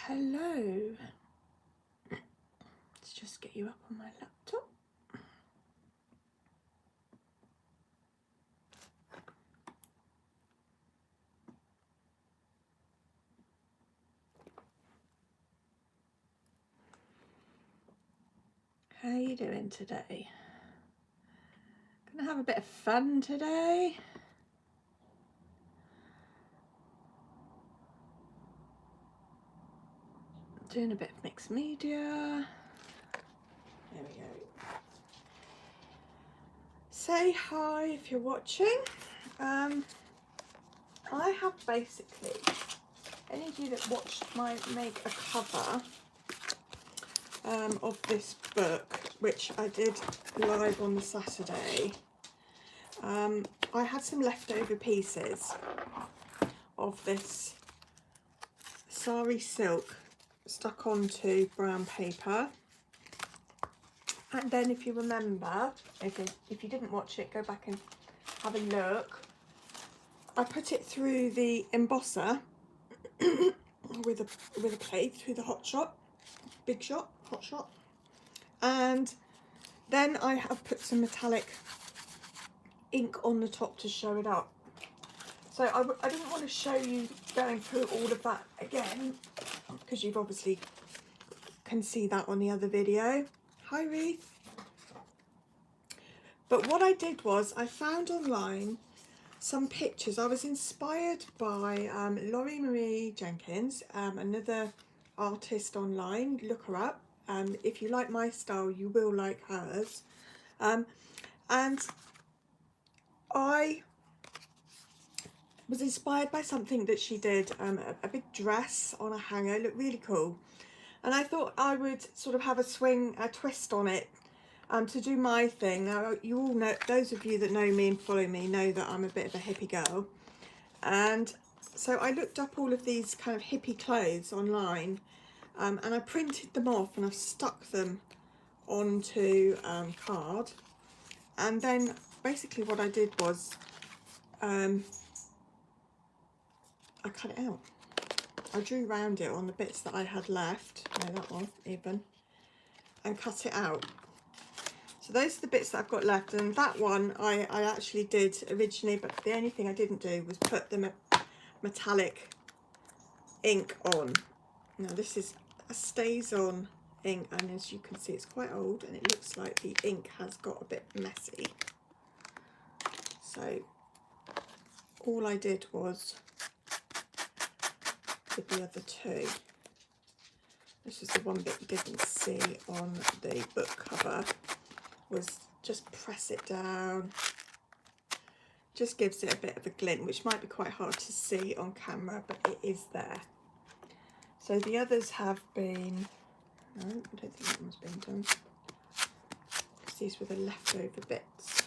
Hello. Let's just get you up on my laptop. How are you doing today? Gonna have a bit of fun today. Doing a bit of mixed media. There we go. Say hi if you're watching. I have basically, any of you that watched my make a cover of this book, which I did live on the Saturday, I had some leftover pieces of this sari silk stuck onto brown paper. And then if you remember, if you didn't watch it, go back and have a look. I put it through the embosser with a plate through the hot shot, and then I have put some metallic ink on the top to show it up. So I didn't want to show you going through all of that again, because you've obviously can see that on the other video. Hi Ruth. But what I did was I found online some pictures. I was inspired by Laurie Marie Jenkins, another artist online. Look her up. If you like my style, you will like hers. And I was inspired by something that she did, a big dress on a hanger. It looked really cool. And I thought I would sort of have a twist on it, to do my thing. Now, you all know, those of you that know me and follow me know that I'm a bit of a hippie girl. And so I looked up all of these kind of hippie clothes online, and I printed them off and I've stuck them onto card. And then basically what I did was I cut it out. I drew round it on the bits that I had left, no, that one even, and cut it out. So those are the bits that I've got left, and that one I actually did originally, but the only thing I didn't do was put the metallic ink on. Now this is a StazOn ink, and as you can see it's quite old and it looks like the ink has got a bit messy. So all I did was, with the other two, this is the one bit you didn't see on the book cover, was just press it down. Just gives it a bit of a glint, which might be quite hard to see on camera, but it is there. So the others have been, no, I don't think that one's been done, because these were the leftover bits.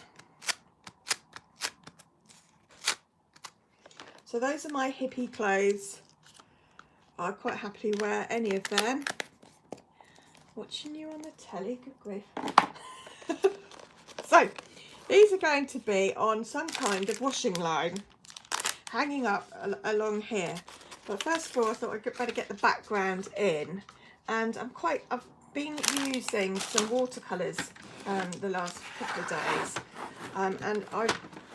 So those are my hippie clothes. I quite happily wear any of them. Watching you on the telly, good grief. So these are going to be on some kind of washing line, hanging up along here. But first of all, I thought I'd better get the background in. And I've been using some watercolours the last couple of days. And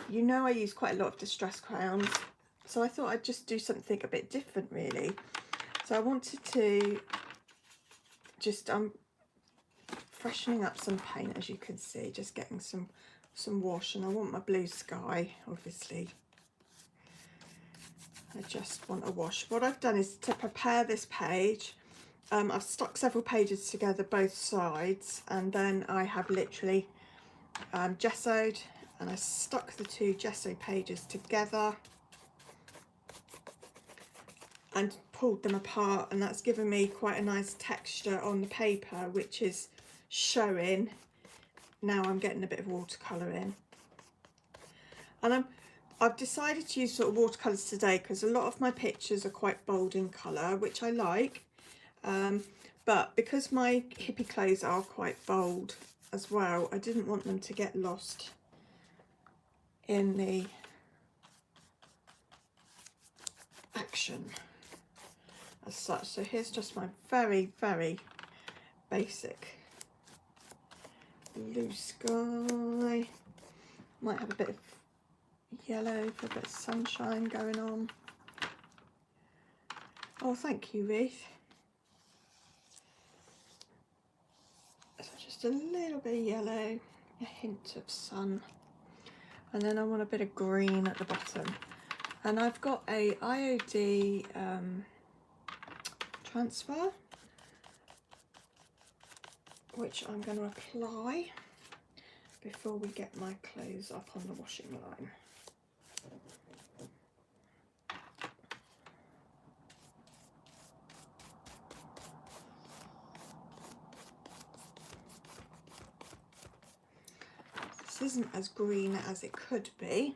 you know I use quite a lot of distress crayons. So I thought I'd just do something a bit different really. So I wanted to just, freshening up some paint, as you can see, just getting some wash, and I want my blue sky, obviously. I just want a wash. What I've done is, to prepare this page, I've stuck several pages together both sides, and then I have literally gessoed, and I stuck the two gesso pages together and pulled them apart, and that's given me quite a nice texture on the paper, which is showing. Now I'm getting a bit of watercolour in, and I've decided to use sort of watercolours today because a lot of my pictures are quite bold in colour, which I like, but because my hippie clothes are quite bold as well, I didn't want them to get lost in the action. as such. So here's just my very, very basic blue sky. Might have a bit of yellow for a bit of sunshine going on. Oh, thank you, Reith. So just a little bit of yellow, a hint of sun, and then I want a bit of green at the bottom. And I've got a IOD transfer, which I'm going to apply before we get my clothes up on the washing line. This isn't as green as it could be.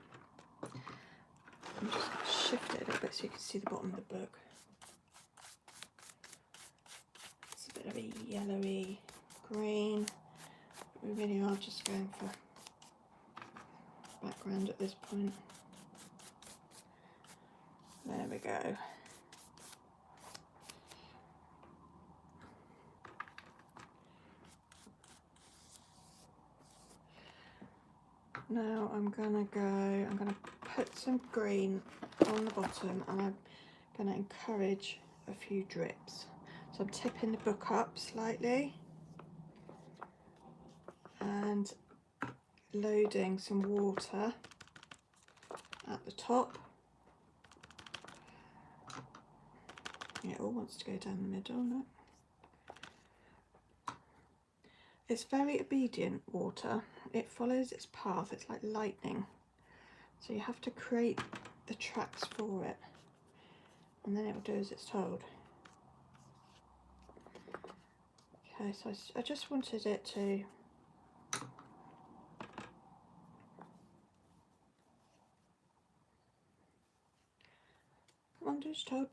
I'm just going to shift it a little bit so you can see the bottom of the book. It's a bit of a yellowy green. We really are just going for background at this point. There we go. Now I'm going to put some green on the bottom, and I'm going to encourage a few drips. So I'm tipping the book up slightly and loading some water at the top. Yeah, it all wants to go down the middle, no? It's very obedient water. It follows its path. It's like lightning. So you have to create the tracks for it, and then it will do as it's told. Okay, so I just wanted it to come on, do as told.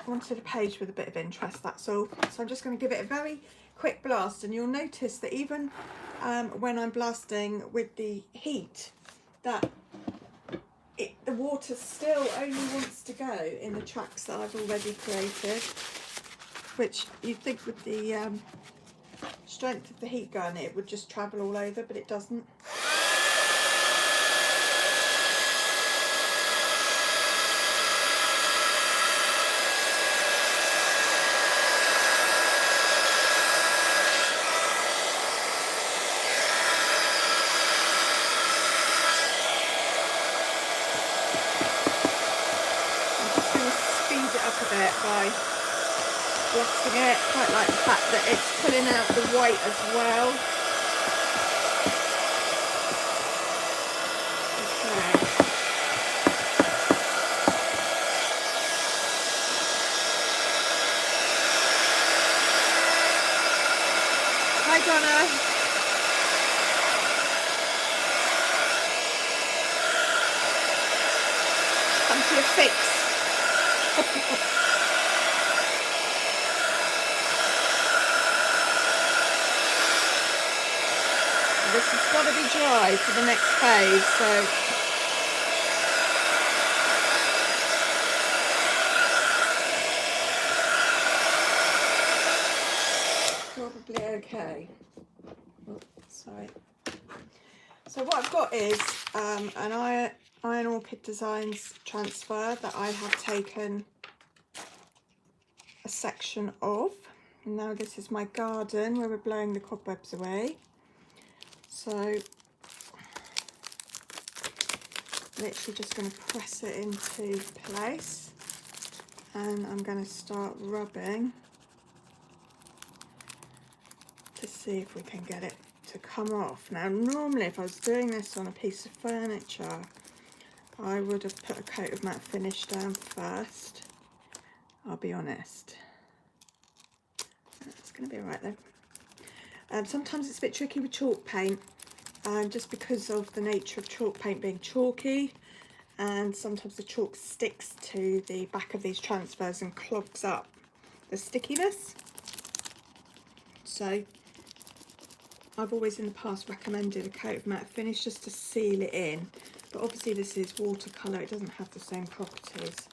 Wanted a page with a bit of interest, that's all. So I'm just going to give it a very quick blast, and you'll notice that even when I'm blasting with the heat, that the water still only wants to go in the tracks that I've already created, which you'd think with the strength of the heat gun it would just travel all over, but it doesn't. By blasting it. Quite like the fact that it's pulling out the white as well. Okay. Hi Donna. Come to your fix. This has got to be dry for the next phase, so probably okay. Oh, sorry. So what I've got is an Iron Orchid Designs transfer that I have taken a section of. And now this is my garden where we're blowing the cobwebs away. So literally just going to press it into place, and I'm going to start rubbing to see if we can get it to come off. Now normally if I was doing this on a piece of furniture, I would have put a coat of matte finish down first, I'll be honest. That's going to be alright though. Sometimes it's a bit tricky with chalk paint, just because of the nature of chalk paint being chalky, and sometimes the chalk sticks to the back of these transfers and clogs up the stickiness. So I've always in the past recommended a coat of matte finish just to seal it in, but obviously this is watercolour, it doesn't have the same properties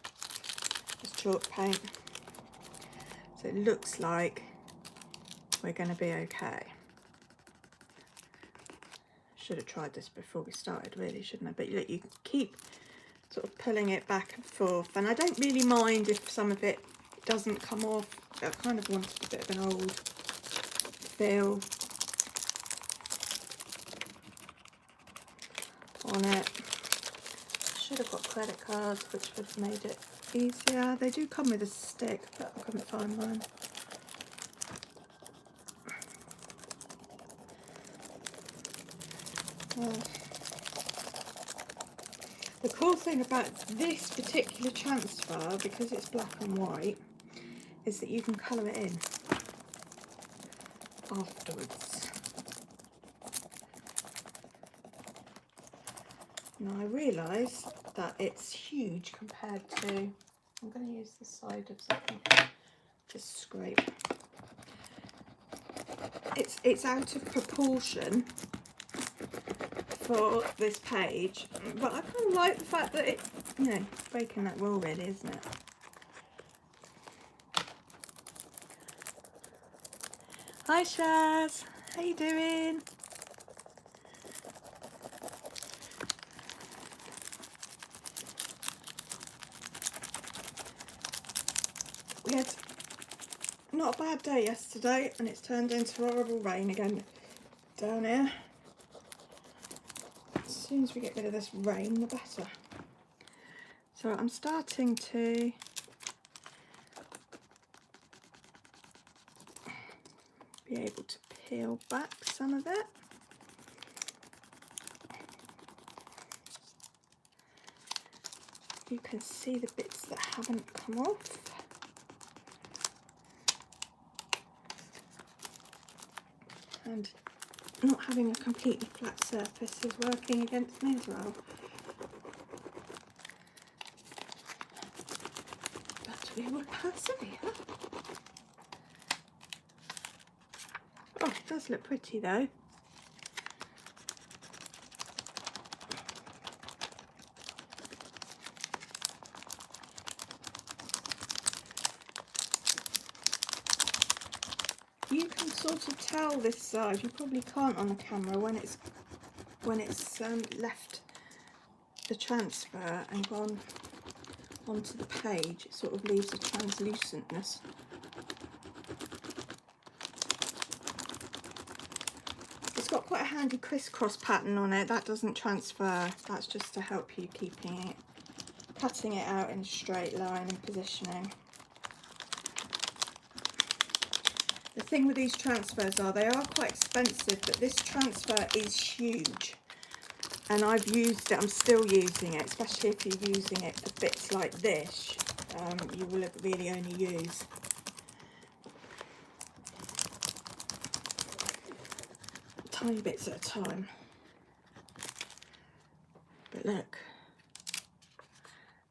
as chalk paint, so it looks like we're going to be okay. Should have tried this before we started really, shouldn't I? But look, you keep sort of pulling it back and forth, and I don't really mind if some of it doesn't come off. I kind of wanted a bit of an old feel on it. Should have got credit cards, which would have made it easier. They do come with a stick, but I couldn't find mine. The cool thing about this particular transfer, because it's black and white, is that you can colour it in afterwards. Now I realise that it's huge compared to, I'm going to use the side of something, just scrape. It's out of proportion for this page, but I kind of like the fact that it, you know, breaking that rule really, isn't it? Hi Shaz, how you doing? We had not a bad day yesterday and it's turned into horrible rain again down here. As soon as we get rid of this rain, the better. So I'm starting to be able to peel back some of it. You can see the bits that haven't come off. And not having a completely flat surface is working against me as well. But we will persevere. Oh, it does look pretty though. You can sort of tell this side, you probably can't on the camera, when it's left the transfer and gone onto the page, it sort of leaves a translucentness. It's got quite a handy crisscross pattern on it. That doesn't transfer, that's just to help you keeping it, cutting it out in a straight line and positioning. The thing with these transfers are they are quite expensive, but this transfer is huge. And I've used it, I'm still using it, especially if you're using it for bits like this, you will really only use tiny bits at a time. But look,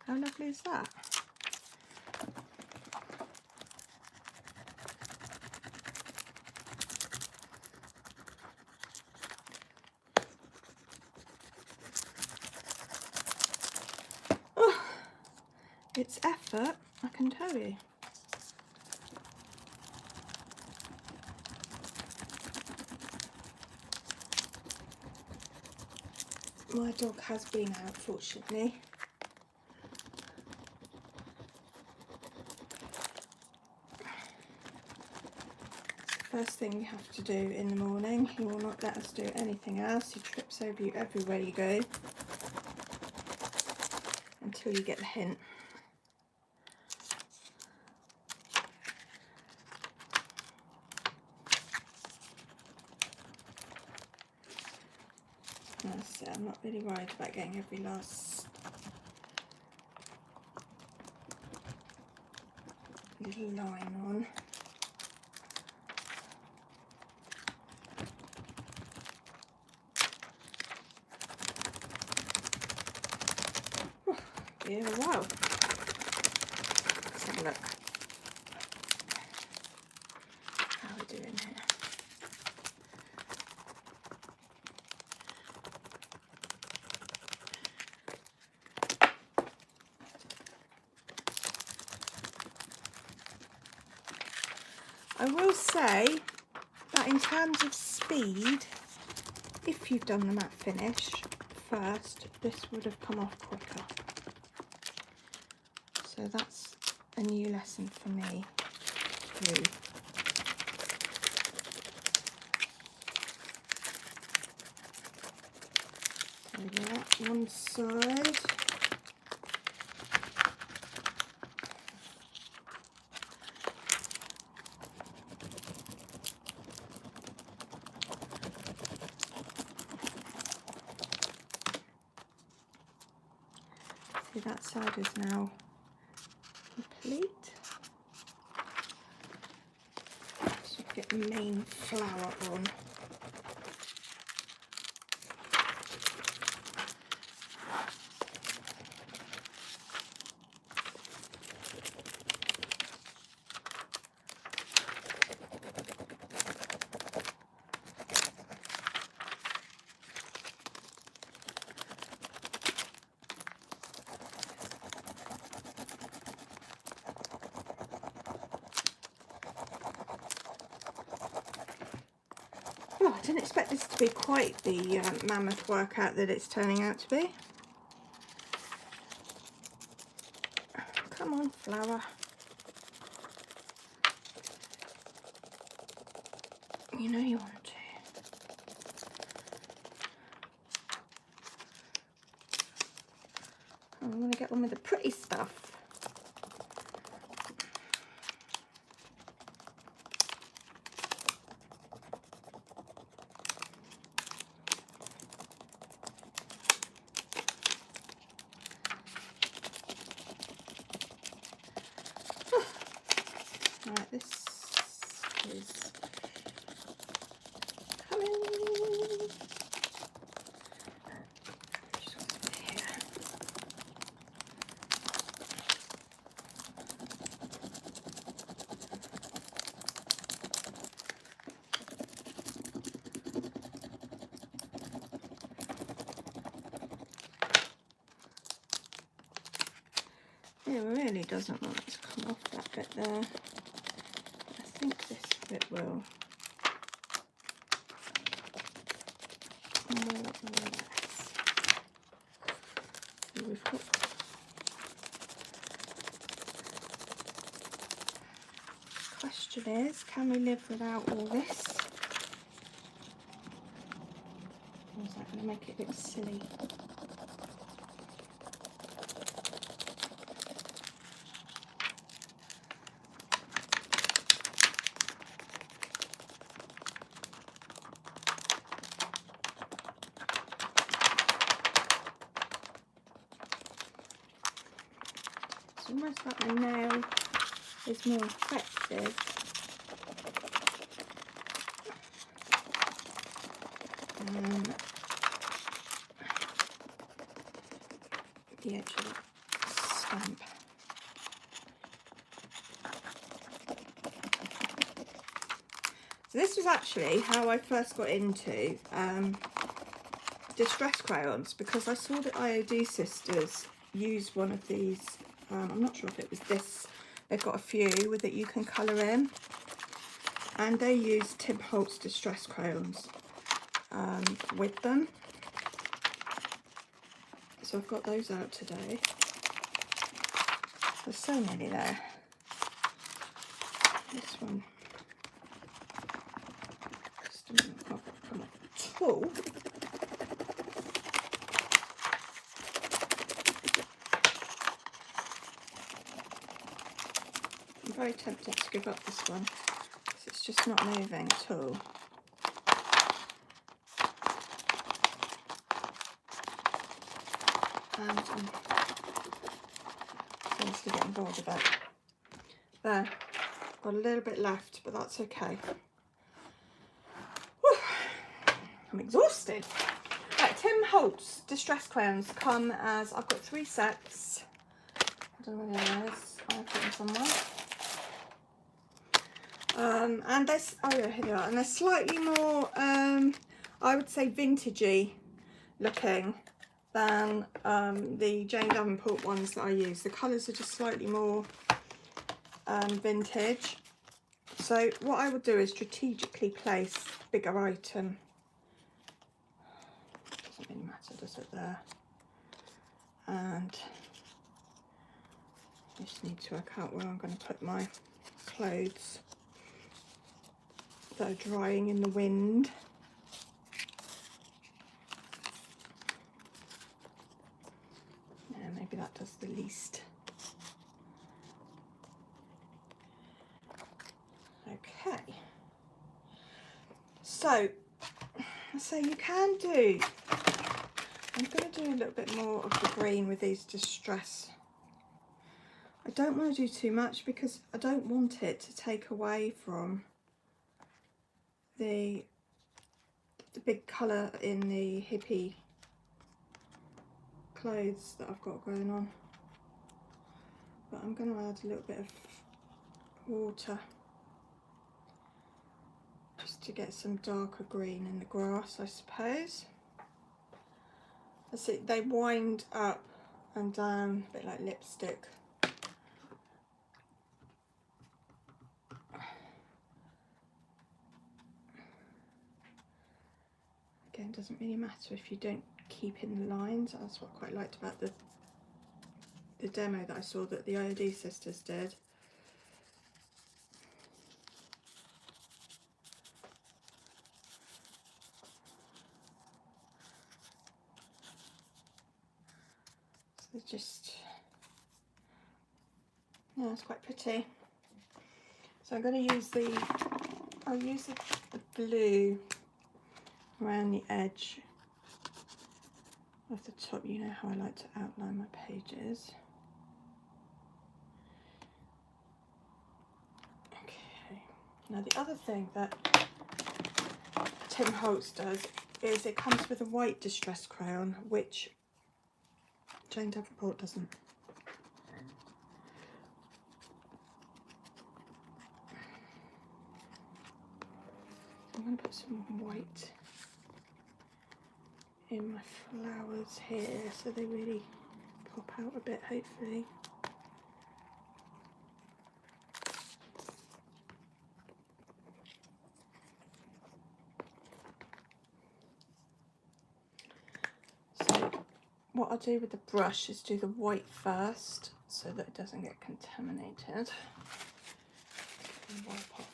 how lovely is that? It's effort, I can tell you. My dog has been out, fortunately. First thing you have to do in the morning, he will not let us do anything else. He trips over you everywhere you go until you get the hint. So I'm not really worried about getting every last little line on. Oh, yeah, wow. Let's have a look. How are we doing here? I will say that in terms of speed, if you've done the matte finish first, this would have come off quicker. So that's a new lesson for me too. So yeah, one side. See, that side is now complete. So get the main flower on. Oh, I didn't expect this to be quite the mammoth workout that it's turning out to be. Come on, flower. You know you want to. I'm going to get on with the pretty stuff. Right, this is coming. Just here. It really doesn't want it to come off that bit there. I think this bit will. More or less. So we've got question is, can we live without all this? Or is that going to make it a bit silly? It's almost like my nail is more effective. The edge of that stamp. So this was actually how I first got into distress crayons, because I saw the IOD sisters use one of these. I'm not sure if it was this. They've got a few that you can colour in, and they use Tim Holtz distress crayons with them. So I've got those out today. There's so many there. This one. Just a minute, I've got to come off the tool. I'm very tempted to give up this one because it's just not moving at all. And seriously getting bored of it. There, got a little bit left, but that's okay. Whew. I'm exhausted. Right, Tim Holtz distress crayons come as, I've got 3 sets. I don't know where there is. I've got them somewhere. And there's, oh yeah, here they are. And they're slightly more, I would say, vintagey looking than the Jane Davenport ones that I use. The colours are just slightly more vintage. So what I will do is strategically place bigger item. Doesn't really matter, does it, there? And I just need to work out where I'm going to put my clothes that are drying in the wind. Yeah, maybe that does the least. Okay. So you can do, I'm going to do a little bit more of the green with these distress. I don't want to do too much because I don't want it to take away from the big colour in the hippie clothes that I've got going on. But I'm going to add a little bit of water just to get some darker green in the grass, I suppose. That's it, they wind up and down a bit like lipstick. Again, it doesn't really matter if you don't keep in the lines. That's what I quite liked about the demo that I saw that the IOD sisters did. So just, yeah, it's quite pretty. So I'm going to use I'll use the blue around the edge of the top. You know how I like to outline my pages. Okay, now the other thing that Tim Holtz does is it comes with a white distress crayon, which Jane Davenport doesn't. I'm going to put some white in my flowers here so they really pop out a bit, hopefully. So what I'll do with the brush is do the white first so that it doesn't get contaminated. And wipe off.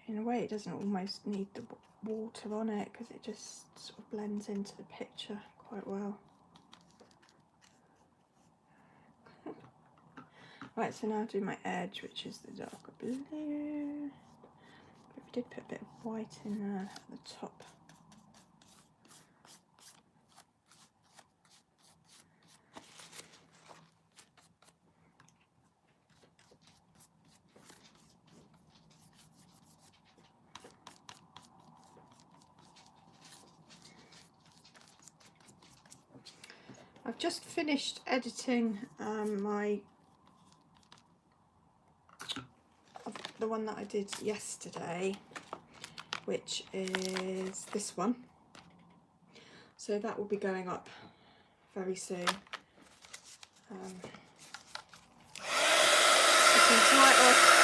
In a way, it doesn't almost need the water on it because it just sort of blends into the picture quite well. Right, so now I'll do my edge, which is the darker blue. But we did put a bit of white in there at the top. I've just finished editing the one that I did yesterday, which is this one. So that will be going up very soon. Right off.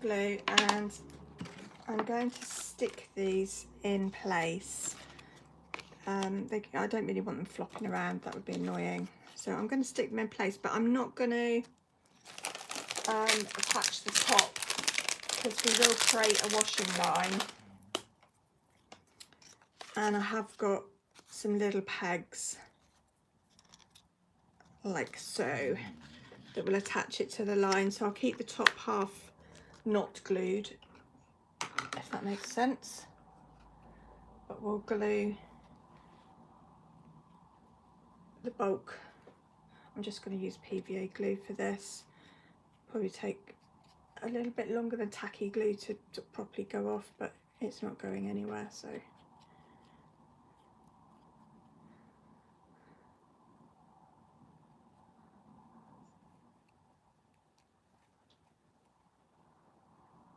Glue, and I'm going to stick these in place. I don't really want them flopping around, that would be annoying. So I'm going to stick them in place, but I'm not going to attach the top because we will create a washing line. and I have got some little pegs like so that will attach it to the line, so I'll keep the top half not glued, if that makes sense, but we'll glue the bulk. I'm just going to use PVA glue for this. Probably take a little bit longer than tacky glue to properly go off, but it's not going anywhere, so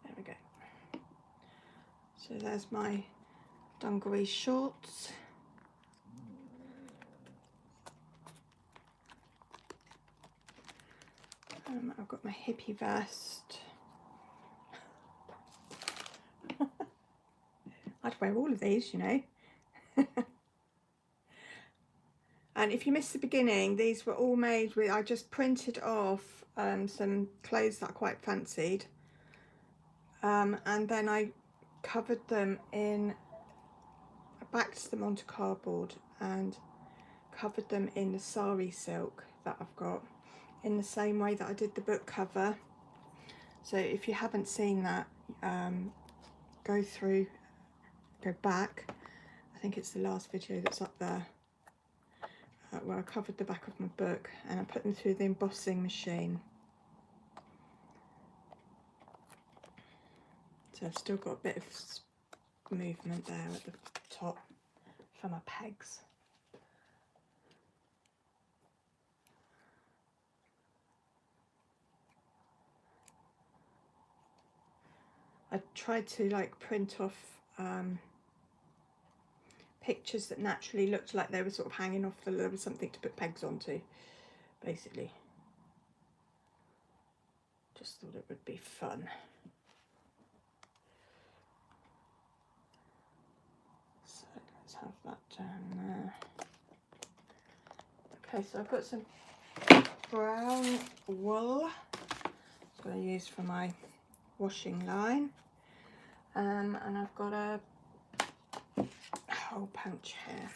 there we go. So there's my dungaree shorts. I've got my hippie vest. I'd wear all of these, you know. And if you missed the beginning, these were all made with, I just printed off some clothes that I quite fancied. And then I covered them in, I backed them onto cardboard and covered them in the sari silk that I've got, in the same way that I did the book cover. So if you haven't seen that, go back. I think it's the last video that's up there, where I covered the back of my book and I put them through the embossing machine. So I've still got a bit of movement there at the top for my pegs. I tried to like print off pictures that naturally looked like they were sort of hanging off, there was something to put pegs onto, basically. Just thought it would be fun. So let's have that down there. Okay, so I've got some brown wool I'm going to use for my washing line, and I've got a hole punch here,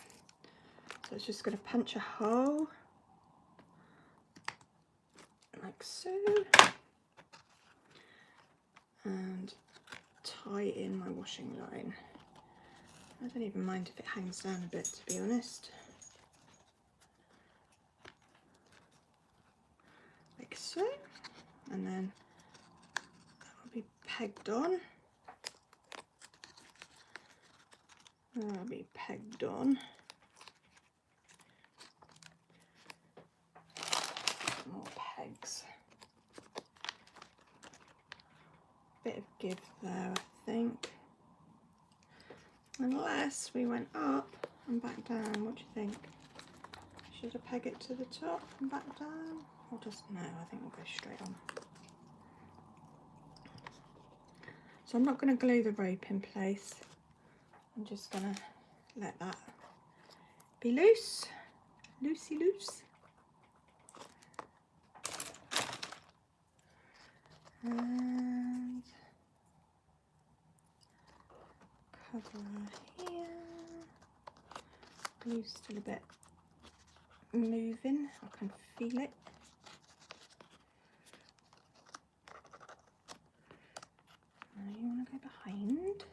so it's just going to punch a hole like so and tie in my washing line. I don't even mind if it hangs down a bit, to be honest, like so, and then that will be pegged on. That'll be pegged on. More pegs. Bit of give there, I think. Unless we went up and back down, what do you think? Should I peg it to the top and back down? Or just, no, I think we'll go straight on. So I'm not going to glue the rope in place. I'm just going to let that be loose, loosey loose. And cover here. Glue's still a bit moving, I can feel it. Now you want to go behind.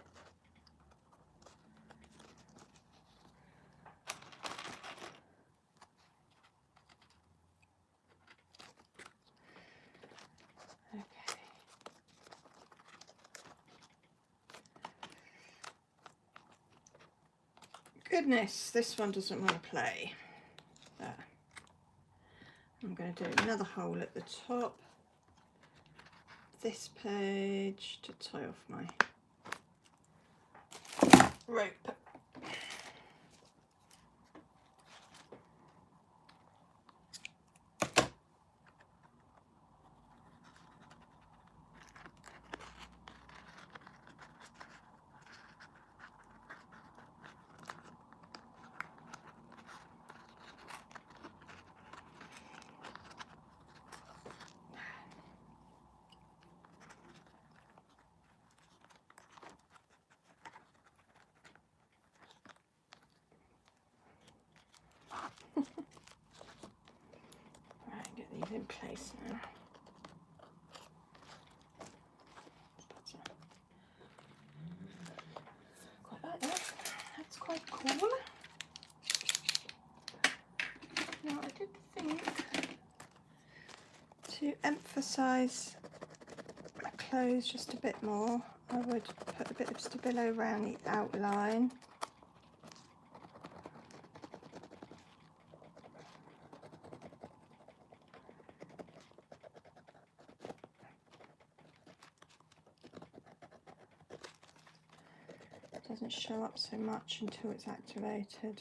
Goodness, this one doesn't want to play. There. I'm going to do another hole at the top of this page to tie off my rope. place now. Quite like that. That's quite cool. Now I did think to emphasise my clothes just a bit more, I would put a bit of Stabilo around the outline. It doesn't show up so much until it's activated.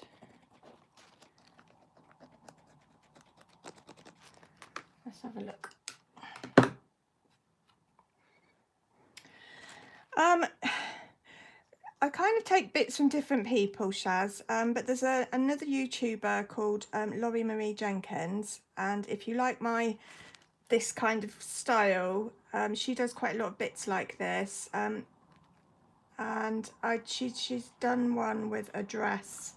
Let's have a look. I kind of take bits from different people, Shaz, but there's another YouTuber called Laurie Marie Jenkins, and if you like this kind of style, she does quite a lot of bits like this, and she's done one with a dress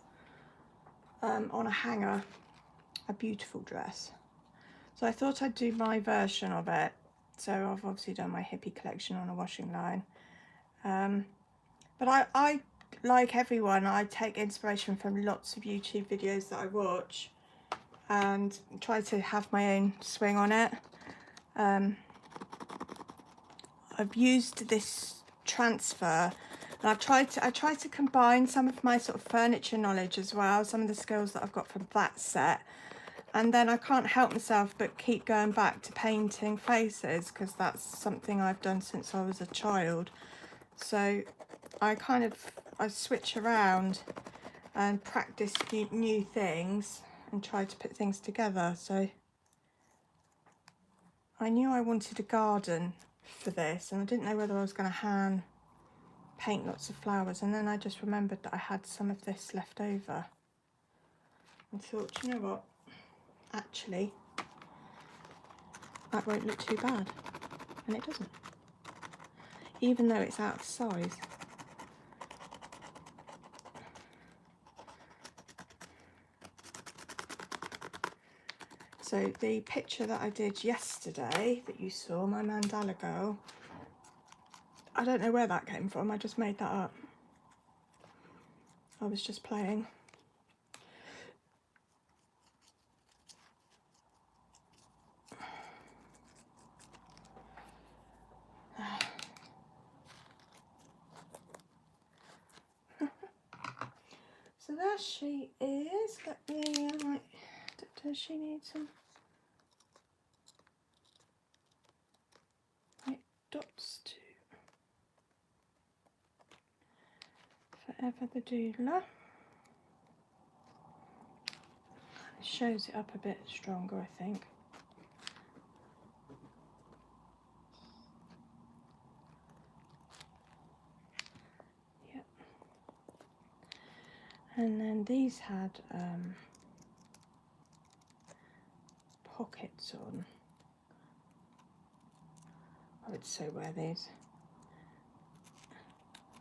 on a hanger, a beautiful dress. So I thought I'd do my version of it. So I've obviously done my hippie collection on a washing line. But I, like everyone, I take inspiration from lots of YouTube videos that I watch and try to have my own swing on it. I've used this transfer, and I try to combine some of my sort of furniture knowledge as well, some of the skills that I've got from that set. And then I can't help myself but keep going back to painting faces, because that's something I've done since I was a child. So I switch around and practice new things and try to put things together. So I knew I wanted a garden for this, and I didn't know whether I was going to hand paint lots of flowers, and then I just remembered that I had some of this left over and thought, you know what, actually that won't look too bad, and it doesn't, even though it's out of size. So the picture that I did yesterday that you saw, my mandala girl, I don't know where that came from, I just made that up. I was just playing. So there she is. Does she need some dots too? Forever the Doodler. It shows it up a bit stronger, I think. Yep. And then these had pockets on. I would so wear these.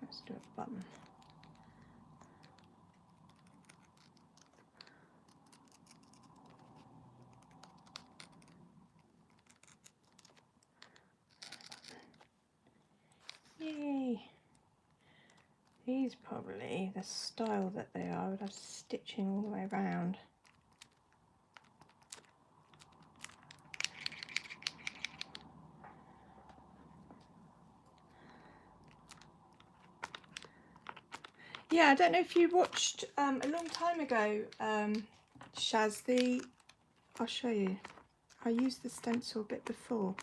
Let's do a button. Yay! These probably, the style that they are, would have stitching all the way around. Yeah, I don't know if you watched a long time ago, Shaz, I'll show you. I used the stencil a bit before.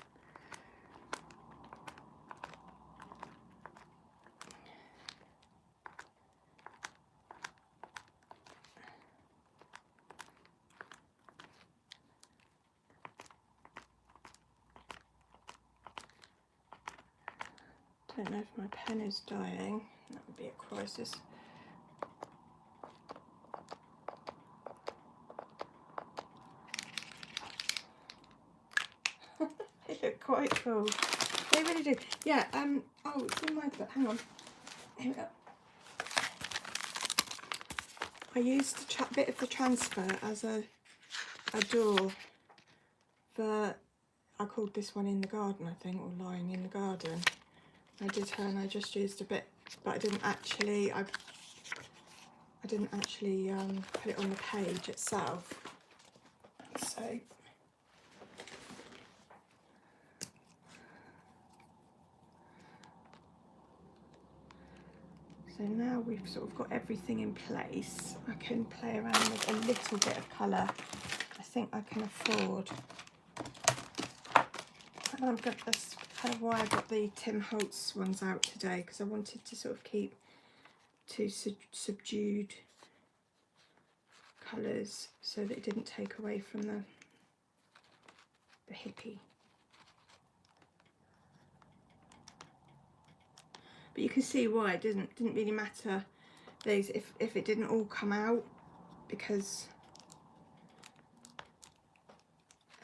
Don't know if my pen is dying. That would be a crisis. They look quite cool. They really do. Yeah, oh, it's in my book. Hang on. Here we go. I used the bit of the transfer as a door I called this one In the Garden, I think, or Lying in the Garden. I did her and I just used a bit, but I didn't actually put it on the page itself. So now we've sort of got everything in place, I can play around with a little bit of colour. I think I can afford. And that's kind of why I got the Tim Holtz ones out today, because I wanted to sort of keep two subdued colours so that it didn't take away from the hippie. But you can see why it didn't really matter these if it didn't all come out, because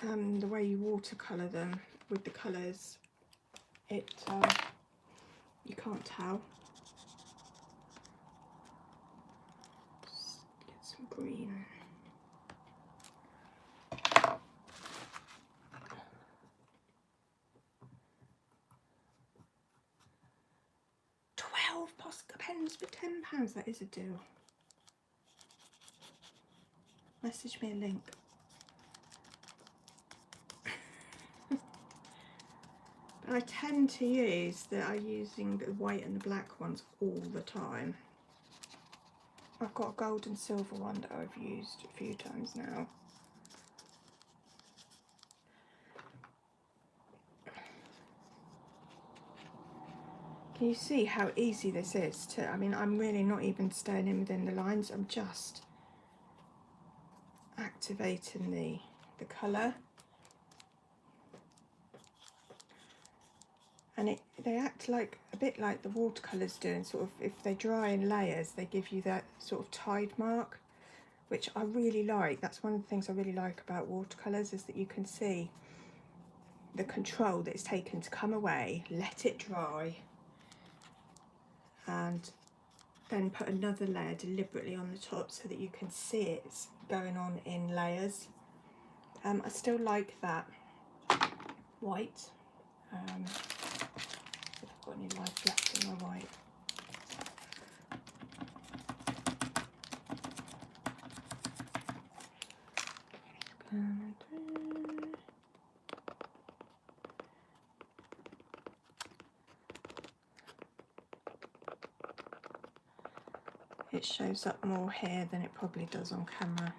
the way you watercolour them with the colours, you can't tell. Just get some green. Posca pens for £10, that is a deal. Message me a link. But I tend to use using the white and the black ones all the time. I've got a gold and silver one that I've used a few times now. Can you see how easy this is to, I mean, I'm really not even staying in within the lines, I'm just activating the colour. And they act like a bit like the watercolours do, and sort of if they dry in layers they give you that sort of tide mark, which I really like. That's one of the things I really like about watercolours, is that you can see the control that it's taken to come away, let it dry, and then put another layer deliberately on the top so that you can see it's going on in layers. I still like that white. If I've got any life left in my white. It shows up more here than it probably does on camera.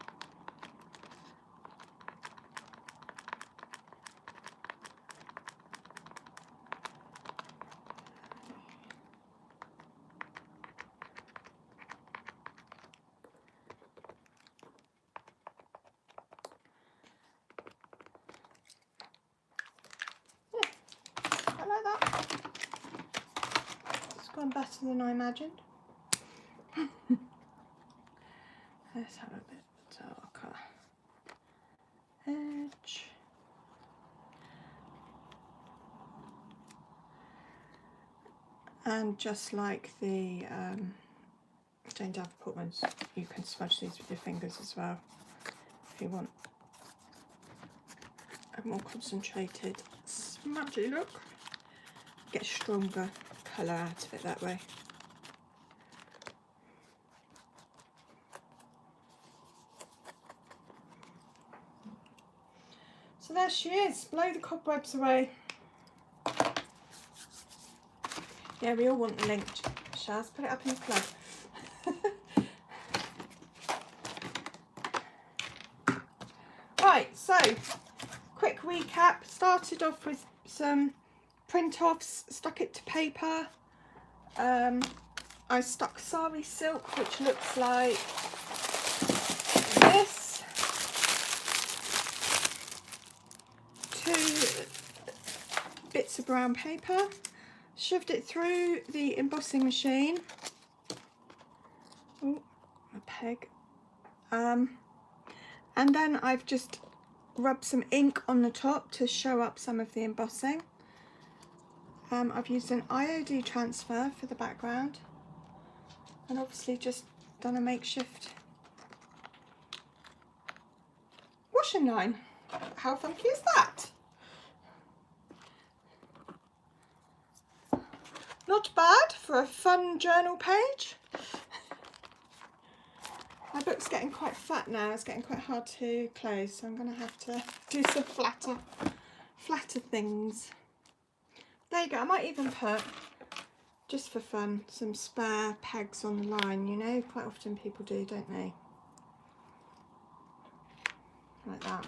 I like that. It's gone better than I imagined. Let's have a bit darker edge. And just like the Jane Davenport ones, you can smudge these with your fingers as well if you want a more concentrated smudgy look. Get a stronger colour out of it that way. So there she is, blow the cobwebs away. Yeah, we all want the link, Shaz, put it up in the club. Right, so quick recap. Started off with some print-offs, stuck it to paper. I stuck sari silk, which looks like this, to bits of brown paper, shoved it through the embossing machine. Oh, a peg. And then I've just rubbed some ink on the top to show up some of the embossing. I've used an IOD transfer for the background, and obviously just done a makeshift washing line. how funky is that? Not bad for a fun journal page. My book's getting quite fat now. It's getting quite hard to close, so I'm going to have to do some flatter things. There you go. I might even put, just for fun, some spare pegs on the line, you know. Quite often people do, don't they? Like that.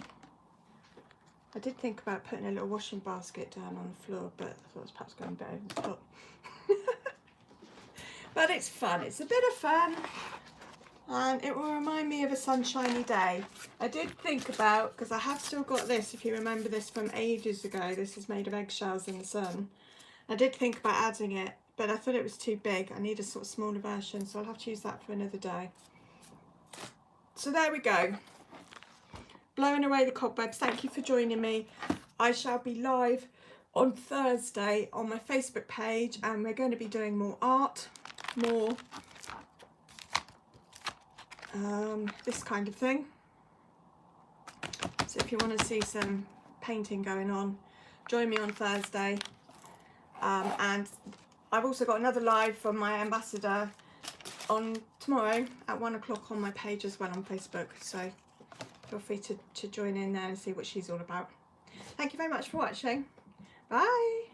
I did think about putting a little washing basket down on the floor, but I thought it was perhaps going a bit over the top. But it's fun. It's a bit of fun. And it will remind me of a sunshiny day. I did think about, because I have still got this, if you remember this from ages ago, this is made of eggshells in the sun. I did think about adding it, but I thought it was too big. I need a sort of smaller version, so I'll have to use that for another day. So there we go. Blowing away the cobwebs. Thank you for joining me. I shall be live on Thursday on my Facebook page, and we're going to be doing more art, more this kind of thing. So if you want to see some painting going on, join me on Thursday. And I've also got another live from my ambassador on tomorrow at 1 o'clock on my page as well on Facebook. So feel free to join in there and see what she's all about. Thank you very much for watching. Bye.